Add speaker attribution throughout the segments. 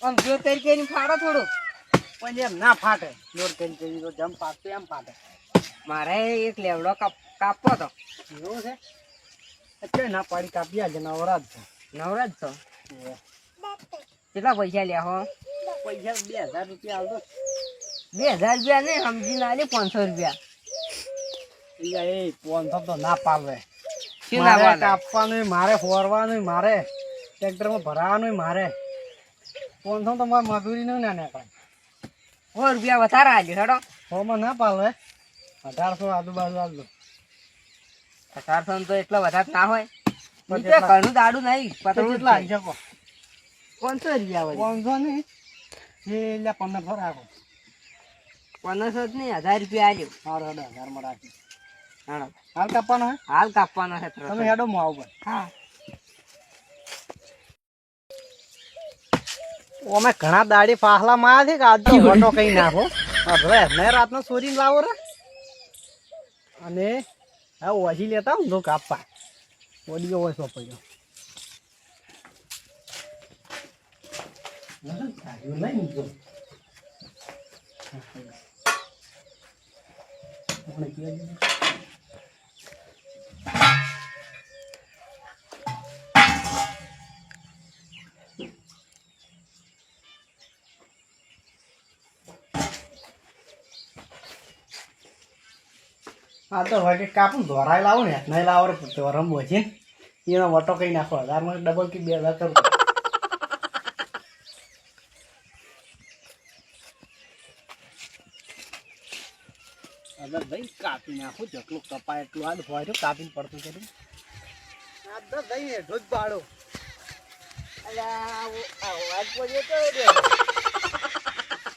Speaker 1: આમ જો તરીકે ફાડો થોડું.
Speaker 2: પણ એમ ના ફાટે. લોટ કરી તો જમ ફાટતું એમ ફાટે.
Speaker 1: મારે એક લેવડો કાપવો તો.
Speaker 2: એવું છે? એટલે ના પાડી કાપી આજે નવરા જ છે.
Speaker 1: નવરા જ છો? કેટલા પૈસા લ્યા હો?
Speaker 2: પૈસા 2000 રૂપિયા આવતો.
Speaker 1: 2000 રૂપિયા નહીં, સમજીને આલે 500 રૂપિયા.
Speaker 2: એ 500 તો ના પાડવે.
Speaker 1: શું ના પાડે?
Speaker 2: કાપવાનું મારે, ફોરવાનું મારે, ટ્રેક્ટરમાં ભરાવાનું મારે. 500 તો મારે મજૂરી નહીં ના નીકળે.
Speaker 1: 100 રૂપિયા વધારે આલ્યો હેડો.
Speaker 2: 100 માં ના પાડવે. 1800 આજુબાજુ આવજો.
Speaker 1: 1800 તો એટલો વધારે ના હોય. નીચે ઘણું દાડું નહીં.
Speaker 2: કેટલા આવી શકો?
Speaker 1: 500 રૂપિયા હોય.
Speaker 2: 500 નહીં, એટલે 1500 રાખો.
Speaker 1: 1500 જ નહીં, 1000 રૂપિયા આલ્યો.
Speaker 2: સારું હેડો, 1000 માં રાખી.
Speaker 1: હેડો.
Speaker 2: હાલ કાપવાનો હે?
Speaker 1: હાલ કાપવાનો છે.
Speaker 2: તમે હેડો હું આવું.
Speaker 1: હા.
Speaker 2: અમે ઘણા દાડી પાહલા માં છે કે આજ તો વટો કઈ નાખો. હવે ને રાતનો ચોરીને લાવો રે. અને હવે ઓછી લેતા હું તો કાપવા. ઓડિયો હોય સો પડ્યો. હા તો વટે કાપું ધોરાય લાવો ને નહીં લાવો રે રમવો છે એનો વટો કઈ નાખો 1000 માં ડબલ કે 2000 કરું. અગર ભાઈ કાપી નાખું જેટલું કપાય એટલું આજ હોય કાપીને પડતું કર્યું. ભાઈ હેઠો જ પાડો.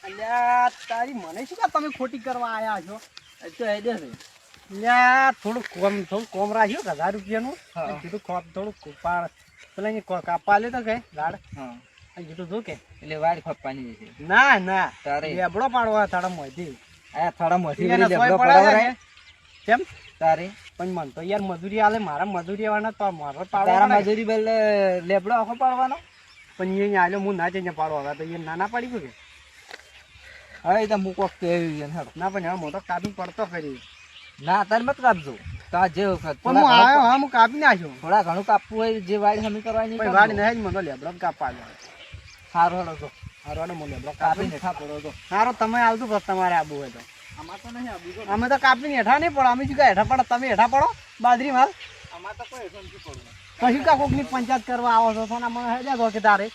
Speaker 2: અલ્યા તારી મને શું કા તમે ખોટી કરવા આયા છો?
Speaker 1: તો એ દે
Speaker 2: થોડું કોમ રાખ્યો 1000 રૂપિયાનું. કીધું થોડું પેલા કાપા લે તો કે ઝાડ. કીધું જો કે
Speaker 1: એટલે વાડ ખપવાની છે.
Speaker 2: ના ના
Speaker 1: તારે
Speaker 2: લેબડો પાડવા થાડા મોથી.
Speaker 1: આ થોડા મોટી
Speaker 2: એને
Speaker 1: લેબડો
Speaker 2: સોય પડાવે
Speaker 1: પડાવરાય.
Speaker 2: કેમ
Speaker 1: તારે
Speaker 2: પણ મન તો યાર મજૂરી આલે મારા મજૂરી આવવાના તો મારો
Speaker 1: તારા
Speaker 2: પાડવા
Speaker 1: મજૂરી બેલ લેબડો આખો પાડવાનો.
Speaker 2: પણ એ આલ્યો હું ના જઈને પાડવા હતા તો એ નાના પાડી ગયો કે
Speaker 1: હવે તો મૂકો કેવી હેડો.
Speaker 2: ના પણ હવે મોટો કાપી પડતો કરી.
Speaker 1: ના તાર મત કાપજો. તા જે વખત
Speaker 2: પણ હું આવ્યો હા હું કાપી નાખ્યો.
Speaker 1: થોડા ઘણું કાપવું હોય જે વાડ હમી કરવાની
Speaker 2: ભાઈ વાડી નહીં મને લેબડો કાપવા આવ્યો.
Speaker 1: સારું હેડો તો
Speaker 2: હારો મને લેબડો
Speaker 1: કાપીને
Speaker 2: કાપી
Speaker 1: હેઠા પડો તો.
Speaker 2: સારો તમે આવજો બસ તમારે આબુ હોય તો.
Speaker 1: આમાં તો નહીં આબુ.
Speaker 2: અમે તો કાપીને હેઠા નહીં પડો. અમે શું હેઠા પડો તમે હેઠા પડો બાજરી માલ.
Speaker 1: આમાં તો કોઈ હેઠું નથી પડવું.
Speaker 2: પછી કા કોકની પંચાયત કરવા આવો છો તો મને હેજા દો કે તારે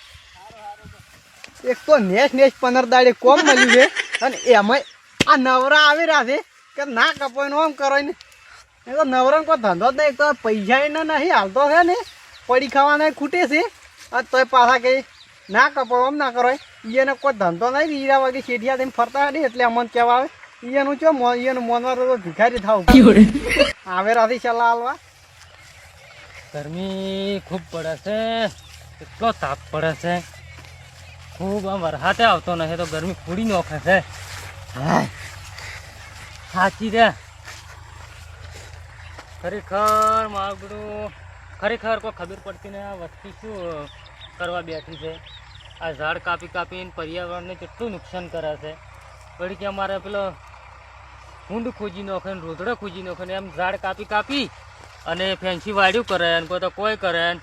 Speaker 2: એક તો નેસ 15 દાડે કોમ મળ્યું છે અને એમાં આ નવરા આવી રહ્યા છે કે ના કપાય નો આમ કરો ને. એ તો નવરાનો કોઈ ધંધો જ નહીં. તો પૈસા એને નહીં હાલતો છે ને પડી ખાવાના ખૂટે છે. અને તોય પાછા કે ના કપાય આમ ના કરો. એને કોઈ ધંધો નહીં. હીરા વાગે શેઠિયા થઈને ફરતા હતી એટલે અમને કહેવા આવે એનું ચો એનું મોનવાર તો ભિખારી થાવ આવે રાથી સલાહ હાલવા.
Speaker 3: ગરમી ખૂબ પડે છે. એટલો તાપ પડે છે. ખૂબ આમ વરસાદે આવતો નથી તો ગરમી ફૂડી નાખે છે. હાય સાચી રે ખરેખર માગડું ખરેખર કોઈ ખબર પડતી ને આ વસ્તી શું કરવા બેઠી છે. આ ઝાડ કાપી કાપીને પર્યાવરણને કેટલું નુકસાન કરે છે. વળી કે અમારે પેલો ઊંડ ખોજી નાખે ને રોધડો ખોજી નાખે ને એમ ઝાડ કાપી કાપી અને ફેન્સી વાડ્યું કરે ને કોઈ તો કોઈ કરે ને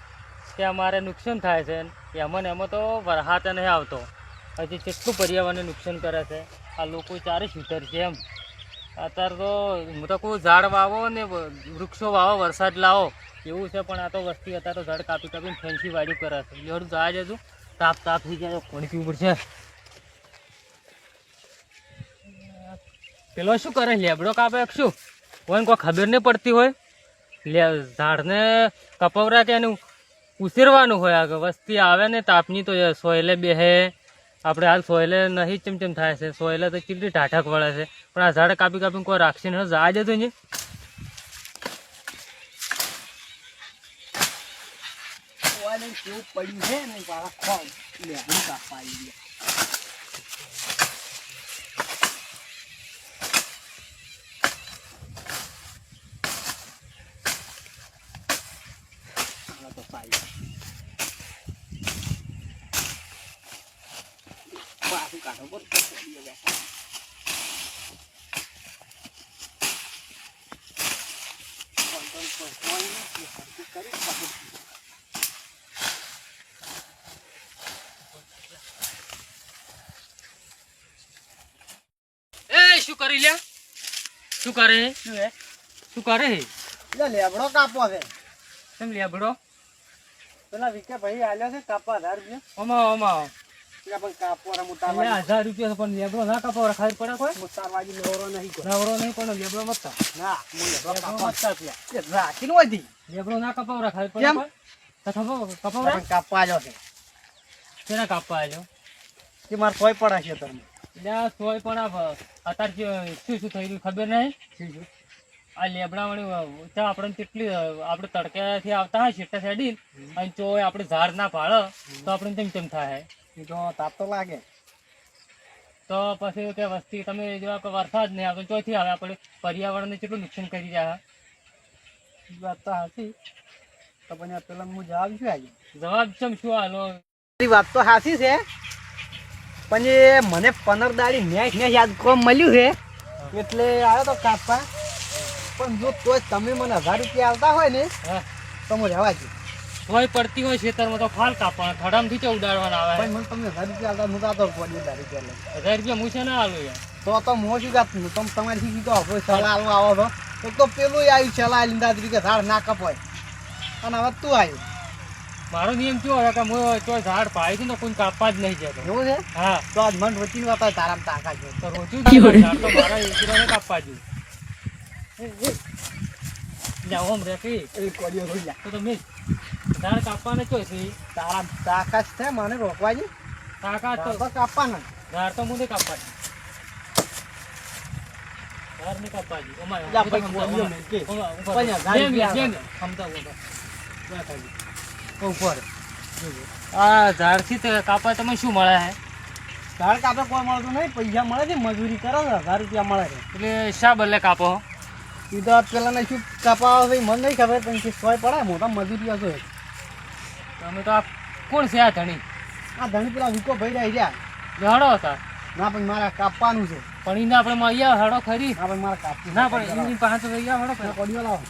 Speaker 3: તે અમારે નુકસાન થાય છે. એમાં ને એમાં તો વરસાદ નહીં આવતો. હજી કેટલું પર્યાવરણને નુકસાન કરે છે. આ લોકો ચારે શીતર છે એમ. અત્યારે તો હું તો કહું ઝાડ વાવો ને વૃક્ષો વાવો વરસાદ લાવો એવું છે. પણ આ તો વસ્તી અત્યારે તો ઝાડ કાપી કાપીને ફેન્સી વાડ્યું કરે છે. એવું જાય જતું તાપ તાપ થઈ જાય કોણ પીવું પડશે. પેલો શું કરે લેબડો કાપે શું કોઈ કોઈ ખબર નહીં પડતી હોય. ઝાડને કપાવરા કે એનું ઉછેરવાનું હોય. આગળ વસ્તી આવે ને તાપની તો સોયલે બેહે. આપણે હાલ સોયલે નહીં ચમચમ થાય છે. સોયલે તો કેટલી ટાઢક વળે છે. પણ આ ઝાડ કાપી કાપીને કોઈ રાખશે ને જાય જતું ને
Speaker 2: કેવું પડ્યું છે ને પાછા ખોલ લેબડું કાપવા આવી ગયા. પાછું કાઢો બોલ.
Speaker 3: એ શું કરી લ્યા શું કરે હે?
Speaker 2: શું હે?
Speaker 3: શું કરે હે?
Speaker 2: એટલે લેબડો કાપો છે.
Speaker 3: કેમ લેબડો
Speaker 2: પેલા વિકે ભાઈ આલ્યો છે કાપવા 1000 રૂપિયા.
Speaker 3: ઓમાં ઓમાં
Speaker 2: એટલે પણ કાપવાના
Speaker 3: એટલે
Speaker 2: મુતારવાજી
Speaker 3: 1000 રૂપિયા પણ લેબડો ના કાપો ખાઈ પડે કોઈ
Speaker 2: મુતારવાજી નવરો નહીં કોઈ.
Speaker 3: નવરો નહીં પણ લેબડો મતતા
Speaker 2: ના હું લેબડો
Speaker 3: લેબડો
Speaker 2: કાપવા
Speaker 3: મતતા પેલા
Speaker 2: એ રાખીને હોય દી.
Speaker 3: લેબડો ના કપાવરા ખાઈ પડે
Speaker 2: કેમ?
Speaker 3: કોઈ તો કપાવરા
Speaker 2: પણ કાપવા આવ્યો છે
Speaker 3: કેના કાપવા આવ્યો
Speaker 2: કે મારે સોય પડા છે તમને.
Speaker 3: એટલે આ સોય પણ અત્યારે શું શું થઈ રહ્યું ખબર નહીં
Speaker 2: શું છે?
Speaker 3: આ લેબડા વાળી ત્યાં આપણે કેટલી આપણે તડકેથી આવતા હોય શેટા સાઈડી અને જો આપણે ઝાડ ના પાડે તો આપણે તેમ તેમ થાય
Speaker 2: એ તો તાપ તો લાગે.
Speaker 3: તો પછી કે વસ્તી તમે જો કે વરસાદ નહીં આવતો ચોથી આવે આપણે પર્યાવરણને કેટલું નુકસાન કરી રહ્યા
Speaker 2: એ વાત તો સાચી. તો પણ આ પેલા હું જવાબ શું આવ્યો?
Speaker 3: જવાબ ચમ શું હાલો
Speaker 2: તારી વાત તો સાચી છે પણ એ મને 15 દાડી નેસ યાદ કોમ મળ્યું છે એટલે આવ્યો તો કાપવા. પણ જો તોય તમે મને 1000 રૂપિયા આવતા હોય ને
Speaker 3: હા
Speaker 2: તો હું રહેવા છું.
Speaker 3: કોઈ પડતી હોય ખેતરમાં તો ફાલ કાપવાના થડામથી ચા ઉડાડવાના આવે
Speaker 2: પણ મને તમને 1000 રૂપિયા આવતા હું તો આવતો પડી 1000 રૂપિયા લઈ.
Speaker 3: 1000 રૂપિયા હું છે ના હાલું યાર
Speaker 2: તો હું શું કાપતું તમે તમારી શીખી તો આપણે સલાહ આલવા આવો છો એક તો પેલું આવ્યું સલાહ લીધા તરીકે ઝાડ ના કપાય અને હવે તું આવ્યું.
Speaker 3: મારો નિયમ કેવો હોય કે હું તો ઝાડ પાડી છું ને કોઈ કાપવા જ નહીં જતો
Speaker 2: એવું છે?
Speaker 3: હા
Speaker 2: તો આજ મન વચી વાત હોય તારામાં તાકાત છે.
Speaker 3: તો રોજુ ઝાડ તો મારા એકરાને કાપવા જોઈએ જાઓ ઓમ રેતી
Speaker 2: એ કોડિયો થઈ જા.
Speaker 3: તો તમે ઝાડ કાપવાને ચોય છે
Speaker 2: તારા તાકાત છે મને રોકવાની.
Speaker 3: કાકા તો
Speaker 2: તો કાપવાના.
Speaker 3: ઝાડ તો મુને કાપવા ઝાડ નહીં કાપવા જોઈએ ઓમાં
Speaker 2: જા ભાઈ કોડિયો મેં કે. પણ આ ઝાડ
Speaker 3: ઉપર આ ઝાડથી તો કાપવા તમે શું મળે હે
Speaker 2: ઝાડ કાપે કોઈ મળતું નહીં પૈસા મળે છે મજૂરી કરો ને 1000 રૂપિયા મળે છે.
Speaker 3: એટલે શા બદલે કાપો
Speaker 2: એ તો પેલા ને શું કાપાવો છે મને નહીં ખબર પણ કે સોય પડે મોટા મજૂરી હશે.
Speaker 3: તમે તો આ કોણ છે આ ધણી
Speaker 2: આ ધણી પેલા વિકો ભાઈ રહી ગયા.
Speaker 3: હડો હતા
Speaker 2: ના પણ મારે કાપવાનું છે.
Speaker 3: પણ એને આપણે મળ્યા હડો ખરી
Speaker 2: ના પણ મારે કાપવું.
Speaker 3: ના પણ એની પાસે તો ગયા હડો
Speaker 2: ના કોડિયો લાવો.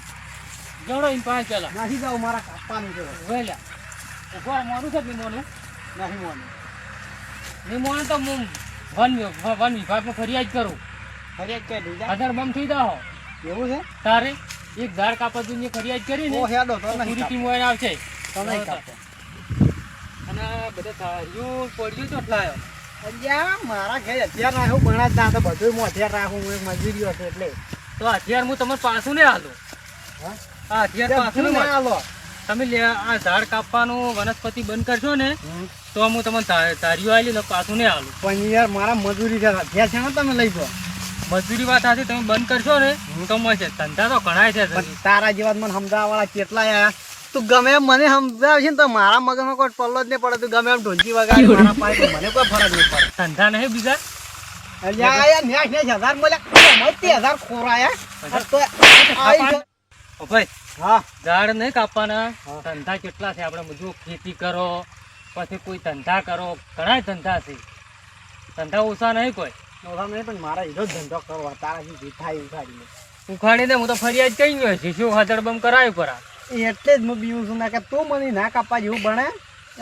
Speaker 3: જવડો એની પાસે પેલા
Speaker 2: નાખી જાવ મારે કાપવાનું છે.
Speaker 3: વેલ્યા ઉભો મોનું છે મોનું
Speaker 2: નહીં મોને
Speaker 3: નહીં મોનું તો હું વન વિભાગમાં ફરિયાદ કરું
Speaker 2: ફરિયાદ કરી દીધા.
Speaker 3: આધાર બમ થઈ જાઓ
Speaker 2: એવું છે?
Speaker 3: તારે એક ઝાડ કાપવા દુનિયા ફરિયાદ કરી ને
Speaker 2: ઓ હેડો તો નહીં
Speaker 3: પૂરી
Speaker 2: કાપો.
Speaker 3: ટીમ વાળા આવશે
Speaker 2: તો નહીં કાપો.
Speaker 3: અને બધા ધાર્યું પડ્યું તો એટલા આવ્યો
Speaker 2: અલ્યા મારા ઘરે હથિયાર રાખું ભણા જ ના તો બધું હું હથિયાર રાખું હું એક મજૂરી હશે એટલે.
Speaker 3: તો હથિયાર હું તમારે પાછું નહીં હાલું
Speaker 2: હા?
Speaker 3: આ હથિયાર પાછું
Speaker 2: ના
Speaker 3: નહીં હાલું.
Speaker 2: હાલો.
Speaker 3: તમે આ ઝાડ કાપવાનું વનસ્પતિ બંધ કરશો ને તો હું તમને ધાર્યું આવેલી ને પાછું નહીં હાલું
Speaker 2: પણ યાર મારા મજૂરી છે હથિયાર છે ને તમે લઈ જાઓ.
Speaker 3: મજૂરી વાત સાથે તમે બંધ કરશો ને તો મળશે ધંધા તો ઘણા છે
Speaker 2: પણ તારા જેવા મને સમજાવવા વાળા કેટલા આયા. તું ગમે એમ મને સમજાવે છે ને તો મારા મગજમાં કોઈ પલ્લો જ નહીં પડે. તું ગમે એમ ઢોલકી વગાડી મારા પાસે તો મને કોઈ ફરક નહીં પડે.
Speaker 3: ધંધા નહીં બીજા
Speaker 2: અલ્યા યાર નેસ 1000 મળ્યા અમે 13000 ખોરાયા. આ તો આઈ ગયો.
Speaker 3: ઓ ભાઈ
Speaker 2: હા
Speaker 3: ઝાડ નહીં કાપવાના
Speaker 2: હા.
Speaker 3: ધંધા કેટલા છે આપણે બધું ખેતી કરો પછી કોઈ ધંધા કરો ઘણા ધંધા છે ધંધા ઓછા નહીં કોઈ
Speaker 2: નોખા નહીં પણ મારા હીરો જ ધંધો કરવા તારાથી જે થાય ઉઠાડી લે.
Speaker 3: ઉખાડીને હું તો ફરિયાદ કરી ગયો છે શું હદડબમ કરાયું પર
Speaker 2: એટલે જ હું બીવું છું ના કે તું મને ના કાપવા જેવું બને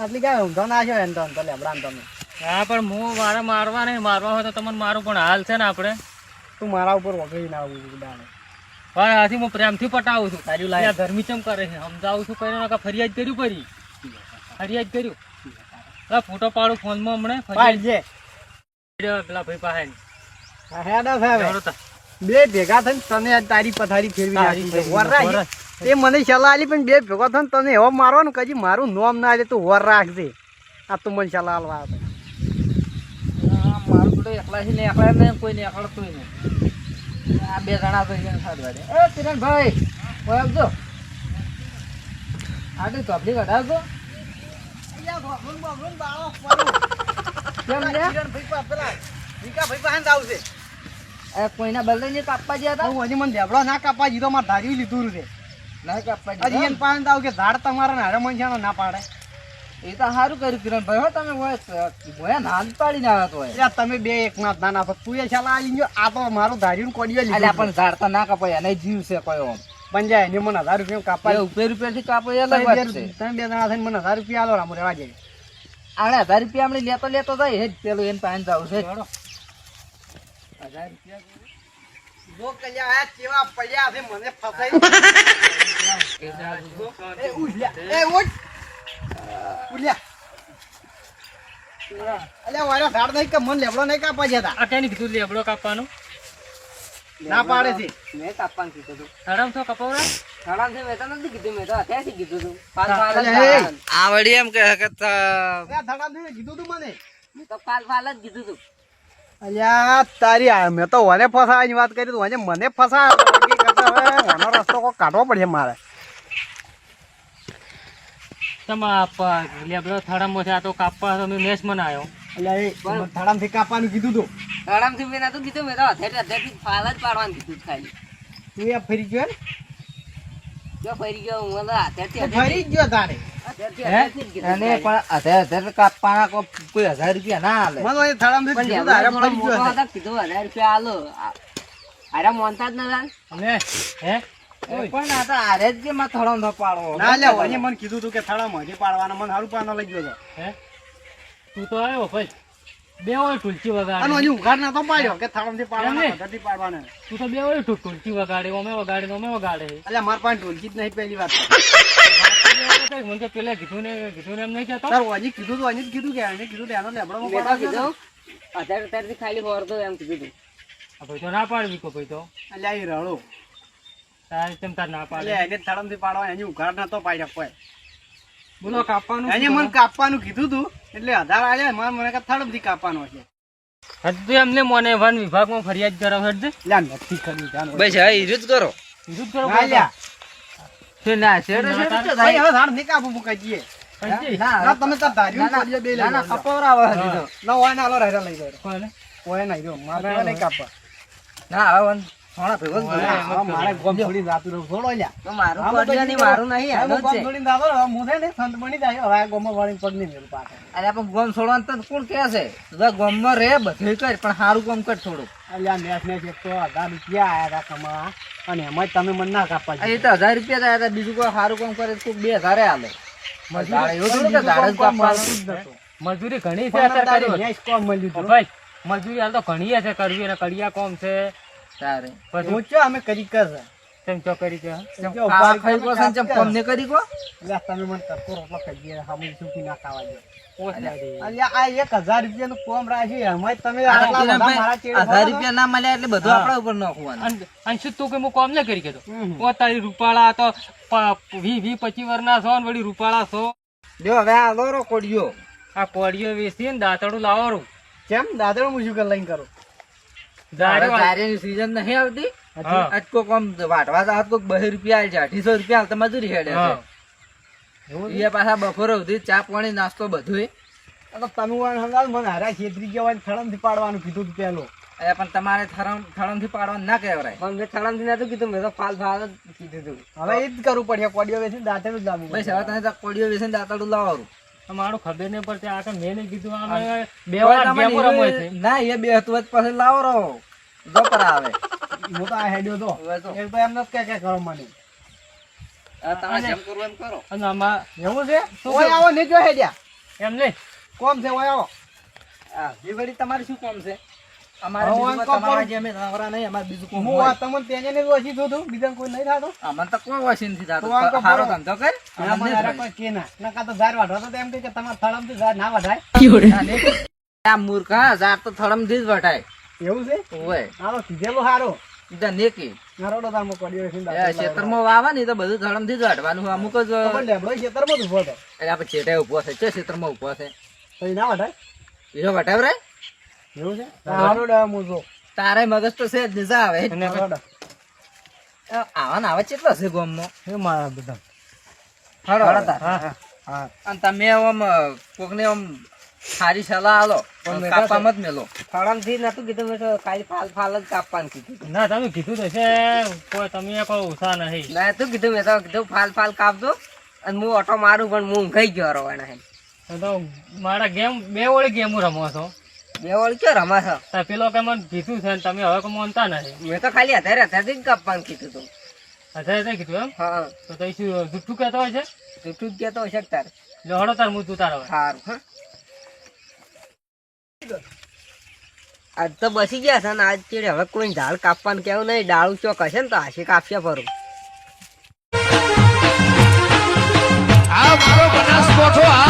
Speaker 2: આટલી કાંઈ ઊંધો ના છો એમ તો લેબડા તમે.
Speaker 3: હા પણ હું મારે મારવા નહીં મારવા હોય તો તમને મારું પણ હાલ છે ને આપણે
Speaker 2: તું મારા ઉપર વગડી ના આવું છું દાડે.
Speaker 3: હા આથી હું પ્રેમથી પટાવું છું
Speaker 2: તારી લાયક.
Speaker 3: ત્યાં ગરમી ચમ કરે છે સમજાવું છું કરીને ફરિયાદ કર્યું પરી ફરિયાદ કર્યું હા ફોટો પાડું ફોનમાં હમણાં ફરિયાદ
Speaker 2: પાડજે.
Speaker 3: પેલા ભાઈ પાસે
Speaker 2: હા, હેડો છે હવે.
Speaker 3: જાણો તા.
Speaker 2: બે ભેગા થઈને તને આજ તારી પથારી ફેરવી
Speaker 3: તારી
Speaker 2: નાખી છે.
Speaker 3: ફેરવી
Speaker 2: વર રાખ.
Speaker 3: વર.
Speaker 2: તે મને સલાહ આલી પણ બે ભેગા થઈને તને એવો મારવાનું કે હજી મારું નોમ ના આવે તું વર રાખજે. આ તું મને સલાહ આલવા આવે.
Speaker 1: મારું તો એકલા છે ને એકલા ને કોઈ ને એકલતું નહીં. આ બે જણા તો અહીંયા સાધવા દે. એ કિરણભાઈ કોઈ આવજો આગળ ચોપડી કઢાવજો કેમ લે
Speaker 2: પેલા વિકાભાઈ પાસે જ આવશે.
Speaker 1: કોઈના બદલે ને કાપવા ગયા હતા
Speaker 2: હું હજી મને દેબડો ના કાપવા જીધો મારે ધાર્યું લીધું છે.
Speaker 1: ના કાપવા
Speaker 2: હજી એને પાસે જ આવું કે ઝાડ તમારા નારે મનસાનો ના પાડે.
Speaker 1: એ તો સારું કર્યું કિરણભાઈ હો તમે હોય નાન પાડીને આવ્યા તો
Speaker 2: એટલે તમે બે એક ના નાના છો તું એ શાલા આવી ગયો આ તો મારું ધાર્યું કોડીઓ
Speaker 1: અલ્યા પણ ઝાડ તો ના કપાય અને જીવ છે કયો આમ
Speaker 2: પંજાય એને મને 1000 રૂપિયા કાપા
Speaker 1: રૂપિયા થી કાપો એ અલગ વાત છે
Speaker 2: તમે બે જણા થઈને મને 1000 રૂપિયા આલો રામુ રેવા જાય
Speaker 1: આને 1000 રૂપિયા આપણે લેતો જાય હે જ પેલું એને પાન જાવ છે 1000 રૂપિયા
Speaker 2: જો કલ્યા આ કેવા પડ્યા છે મને ફસાઈ એ ઉલ્યા એ ઉઠ ઉલ્યા અલ્યા વાળા ઝાડ નહીં કે મન લેબડો નહીં કાપવા જતા
Speaker 3: આ કેની કીધું લેબડો કાપવાનું
Speaker 2: ના પાડે છે
Speaker 1: મેં કાપવાનું કીધું તું
Speaker 3: હરામ તો કપાવરા
Speaker 1: હરામ થી મેં તો નથી કીધું મેં તો અત્યારથી કીધું તું
Speaker 2: અલ્યા,
Speaker 1: આ વળી એમ કે
Speaker 2: અલ્યા ધડા દે કીધું તું મને
Speaker 1: મેં તો ફાલ જ કીધું તું
Speaker 2: અલ્યા તારી આ મેં તો વને ફસાવાની વાત કરી તું આજે મને ફસાયો તો બાકી કરતા હવે ઓનો રસ્તો કોઈ કાઢવો પડશે મારે
Speaker 3: તમા લેબડો થડામાં છે આ તો કાપવા તો મેં નેસ મને આવ્યો
Speaker 2: અલ્યા એ ધડામથી કાપવાનું કીધું તું
Speaker 1: હરામ થી મેં નતું કીધું મેં તો અત્યારથી ફાલ જ પાડવાનું કીધું ખાલી
Speaker 2: તું એ ફરી ગયો ને
Speaker 1: જો ફરી ગયો હું તો અત્યારથી
Speaker 2: ફરી જ ગયો તારે
Speaker 1: અને પણ અત્યારે કાપવાના કોઈ 1000 રૂપિયા ના હાલે
Speaker 2: મને એ ધડામથી
Speaker 1: પણ
Speaker 2: કીધું તારે ફરી ગયો છે.
Speaker 1: કીધું 1000 રૂપિયા હાલો અરે મોનતા જ નતા
Speaker 3: અને હે
Speaker 1: પણ આ તો આરે જ કે માં થોડો ન પાડવો
Speaker 2: ના લે વને મને કીધું તું કે થડામાં હજી પાડવાના મને સારું પાનો લઈ ગયો તો
Speaker 3: હે તું તો આવ્યો ભાઈ બે હોય તુલસી
Speaker 2: અને
Speaker 3: વગાડે
Speaker 2: હજી ઉઘાડ ના તો પાડ્યો કે થડામથી પાડવાના
Speaker 3: એમ ને?
Speaker 2: પદ્ધતિ પાડવાના
Speaker 3: તું તો બે હોય તુલસી વગાડે અમે વગાડે
Speaker 2: અલ્યા માર પાસે ઢોલકી જ નહીં પહેલી વાત
Speaker 3: મને તો પેલા કીધું ને એમ નહીં કહેતો
Speaker 2: તાર હજી કીધું તું હજી જ કીધું કે એને કીધું કે એનો લેબડો
Speaker 1: મેં તો કીધું અત્યારથી ખાલી હોરતો એમ કીધું તું
Speaker 3: આ ભાઈ તો ના પાડવી કો ભાઈ તો
Speaker 2: અલ્યા એ રડો
Speaker 3: તારે તેમ તાર ના પાડે
Speaker 2: અલ્યા એને થડામથી પાડવા હજી ઉઘાડ ના તો પાડ્યા કોઈ
Speaker 3: બોલો કાપવાનું
Speaker 2: એને મને કાપવાનું કીધું તું એટલે 1000 આલ્યા મને કે થડમથી કાપવાનો છે
Speaker 3: હજુ એમને મને વન વિભાગમાં ફરિયાદ કરો હજુ
Speaker 2: લ્યા નથી ખરી જાનો
Speaker 1: બસ હા ઈ જ કરો
Speaker 3: વિરુદ્ધ કરો
Speaker 2: ના લ્યા
Speaker 1: છે ના શેડે
Speaker 3: ના,
Speaker 1: શેડે
Speaker 2: ભાઈ હવે ધાર નહીં કાપું મુકાઈ જઈએ ના તમે તાર ધાર્યું
Speaker 1: ના,
Speaker 2: કોલિયો બે લઈ
Speaker 1: ના ના
Speaker 2: લો.
Speaker 1: કપોરા આવે હજી તો
Speaker 2: ના હોય ના હાલો રહેલા લઈ ગયો
Speaker 3: કોને?
Speaker 2: હોય નહીં જો મારે નહીં કાપવા
Speaker 1: ના હવે થોડા ભેગો જ
Speaker 3: ઓય.
Speaker 1: બોલાય.
Speaker 2: હવે મારે ગોમ છોડીને જાતું રહું છોડો લ્યા
Speaker 1: તો મારું
Speaker 2: આમાં તો
Speaker 1: કોડિયા નહીં,
Speaker 2: કીધું,
Speaker 1: મારું નહીં,
Speaker 2: હવે
Speaker 1: આનું જ
Speaker 2: ગોમ
Speaker 1: છે.
Speaker 2: છોડીને જાતો રહો, હું છે ને સંત બની જાય હવે આ ગોમમાં વાળીને પગ નહીં મેલું પાછળ.
Speaker 1: અરે પણ ગોમ છોડવાનું તો કોણ કહે છે તું તો ગોમમાં રહે બધું કર પણ સારું કામ કર થોડું
Speaker 2: અલ્યા નેસ નેસ એક તો 1000 રૂપિયા આયા હતા કમાવા અને એમાં તમે મને ના કાપવા
Speaker 1: આ એ તો 1000 રૂપિયા થયા હતા, બીજું કોઈ સારું કામ કરે તો કોઈ 2000 હાલે દાડે એવું થોડું કે દાડે જ કાપવાનું.
Speaker 3: મજૂરી ઘણી છે અત્યારે કરી
Speaker 2: નેસ કોમ મળ્યું
Speaker 3: ઓ
Speaker 2: હતું.
Speaker 3: ભાઈ મજૂરી હાલ તો ઘણી છે કરવી અને કડિયા કોમ છે
Speaker 1: તારે
Speaker 3: પછી
Speaker 2: હું ચો અમે કરી કરશે
Speaker 3: તેમ ચો કરી છે
Speaker 2: કેમ કે
Speaker 1: આ
Speaker 2: ઉપાડી
Speaker 1: ખાઈ ગયો છે ને ચમ કોમ ને કરી ગયો?
Speaker 2: અલ્યા તમે મને તરતો રોટલો કરી દે સામે સુકી ના ખાવા દે
Speaker 3: ઓછાડી.
Speaker 2: અલ્યા આ 1000 રૂપિયાનું કોમ રાખ્યું એમાં તમે
Speaker 1: આ તો
Speaker 2: આટલા બધા
Speaker 1: કિરણભાઈ,
Speaker 2: મારા ચેડે
Speaker 1: 1000 રૂપિયા ના મળ્યા એટલે બધું
Speaker 3: હા.
Speaker 1: આપણા ઉપર નાખવાનું.
Speaker 3: અને શું તું કે હું કોમ ન કરી કેતો
Speaker 2: હમ.
Speaker 3: ઓ તારી રૂપાળા તો 20-25 વર્ષના છો ને વળી રૂપાળા છો
Speaker 1: જો હવે આ લોરો કોડિયો
Speaker 3: આ કોળીઓ વેચી ને દાંતડું લાવવાનું
Speaker 2: કેમ દાદરો હું શું કર લઈને કરું
Speaker 3: દારૂ આ-
Speaker 1: ધાર્યાની season નહીં આવતી
Speaker 3: હા.
Speaker 1: આજ કોક આમ વાટવા જાત કોક 2 રૂપિયા આલે છે, 250 રૂપિયા હાલ તો મજૂરી હેડે
Speaker 3: હા.
Speaker 1: છે એ પાછા બપોરે સુધી ચા પાણી નાસ્તો બધું
Speaker 2: આ તો તમે વાળા હંગાલ મને હારા છેતરી ગયા હોય થળમથી પાડવાનું કીધું હતું પેલું
Speaker 1: પણ તમારે થળમ થી પાડવાનું ના કહેવાય. પણ મેં થળમ થી નતું કીધું, મેં તો ફાલ જ કીધું હતું.
Speaker 2: હવે એ જ કરવું પડે કોડીઓ વેચીને દાંતેલું જ લાવવું
Speaker 1: બસ હવે તમે તો કોડિયો વેચીને દાંતરડું લાવવાનું.
Speaker 3: મારું ખબર નહીં પડતી આ તો મેં નહીં કીધું આ બે
Speaker 1: હવે
Speaker 3: વાર
Speaker 1: તમારે
Speaker 3: ગેમો રમાય છે.
Speaker 1: ના એ બે હતું જ પછી લાવો રહો જો પર આવે
Speaker 2: હું તો આ હેડ્યો તો
Speaker 1: હવે તો.
Speaker 2: એક તો એમ નથી કે કરો મને
Speaker 1: હવે તમારે જેમ કરવું એમ કરો.
Speaker 3: અને આમાં
Speaker 2: એવું છે
Speaker 3: શું
Speaker 2: ઓય
Speaker 3: કેવું?
Speaker 2: આવો ને જો હેડ્યા
Speaker 3: એમ નહીં
Speaker 2: કોમ છે ઓય આવો
Speaker 1: હા, એ વળી તમારે શું કામ છે? અમારે
Speaker 2: હવે
Speaker 1: બીજું
Speaker 2: આમ
Speaker 1: કોઈ તમારા
Speaker 2: કપડ-
Speaker 1: જેમ નવરા નહીં, અમારે બીજું કોમ
Speaker 2: હું
Speaker 1: હોય.
Speaker 2: આ તમને તેને ને ઓછી જોતું બીજા કોઈ નહીં થાતો
Speaker 1: અમને તો કોઈ વોશિંગ નથી થતું.
Speaker 2: તો આમ કપડ-
Speaker 1: સારો ધંધો કર.
Speaker 2: મને
Speaker 1: અમને
Speaker 2: હારા
Speaker 1: જ
Speaker 2: કોઈ કે ના નકા તો ઝાડ વાઢો તો એમ કે તમારા થળમથી ઝાડ ના વઢાય
Speaker 1: અને આ મૂર્ખા ઝાડ તો થળમથી જ વટાય
Speaker 2: એવું છે
Speaker 1: હોય.
Speaker 2: હાલો કીધેલું હારો
Speaker 1: બીજા નેકી
Speaker 2: નારોડો તાર માં કોડીઓ વેચીને
Speaker 1: એ
Speaker 2: દાંતેલું લાવવાનું.
Speaker 1: ખેતરમાં વાવા ને તો બધું થળમથી જ વાટવાનું. અમુક જ
Speaker 2: તો પણ લેબડો ખેતરમાં જ ઊભો હતો
Speaker 1: એટલે આપણે ચેટાઈ ઉભો છે, છે ખેતરમાં ઉભો છે
Speaker 2: તો એ ના વઢાય
Speaker 1: બીજો વટાવ રે.
Speaker 2: એવું છે નારોડો હું જો
Speaker 1: તારે મગજ તો છે જ નિશા આવે.
Speaker 3: અને
Speaker 2: નારોડો.
Speaker 1: આવા ને આવા કેટલો છે ગામમાં?
Speaker 2: એ મારા બધા
Speaker 1: હળો તાર.
Speaker 2: હા હા
Speaker 1: અને તમે આમ કોકને આમ સારી સલાહ આલો
Speaker 2: પણ મેં
Speaker 1: કાપવામાં જ મેલો.
Speaker 2: થળમથી નતું કીધું મેં તો ખાલી ફાલ જ કાપવાનું કીધું
Speaker 3: ના તમે કીધું તો છે કોઈ તમે કોઈ ઉષા નહીં
Speaker 2: ના તું કીધું મેં તો કીધું ફાલ કાપજો અને હું ઓટો મારું પણ હું ઊંઘાઈ ગયો રવાના હે
Speaker 3: તો મારા ગેમ બે વળી ગેમો રમો છો
Speaker 1: બે વળી ક્યાં રમા છો?
Speaker 3: તો પેલો કે મને કીધું છે ને તમે હવે કોઈ માનતા નથી.
Speaker 1: મેં તો ખાલી અત્યારે જ કાપવાનું કીધું તું.
Speaker 3: અત્યારે કીધું એમ
Speaker 1: હા
Speaker 3: તો તઈ શું જુઠ્ઠું કહેતો હોય છે?
Speaker 1: જૂઠું જ કહેતો હશે તારે.
Speaker 3: લે હળો તાર હું તું તાર હવે.
Speaker 1: સારું હા આજ તો બસી ગયા છે ને આજ ચીડે હવે કોઈ ઝાડ કાપવાનું કેવું નહીં. ડાળું ચોક હશે ને તો આશી કાપશે ફરું.
Speaker 4: આ મારો બનાસકોઠો આ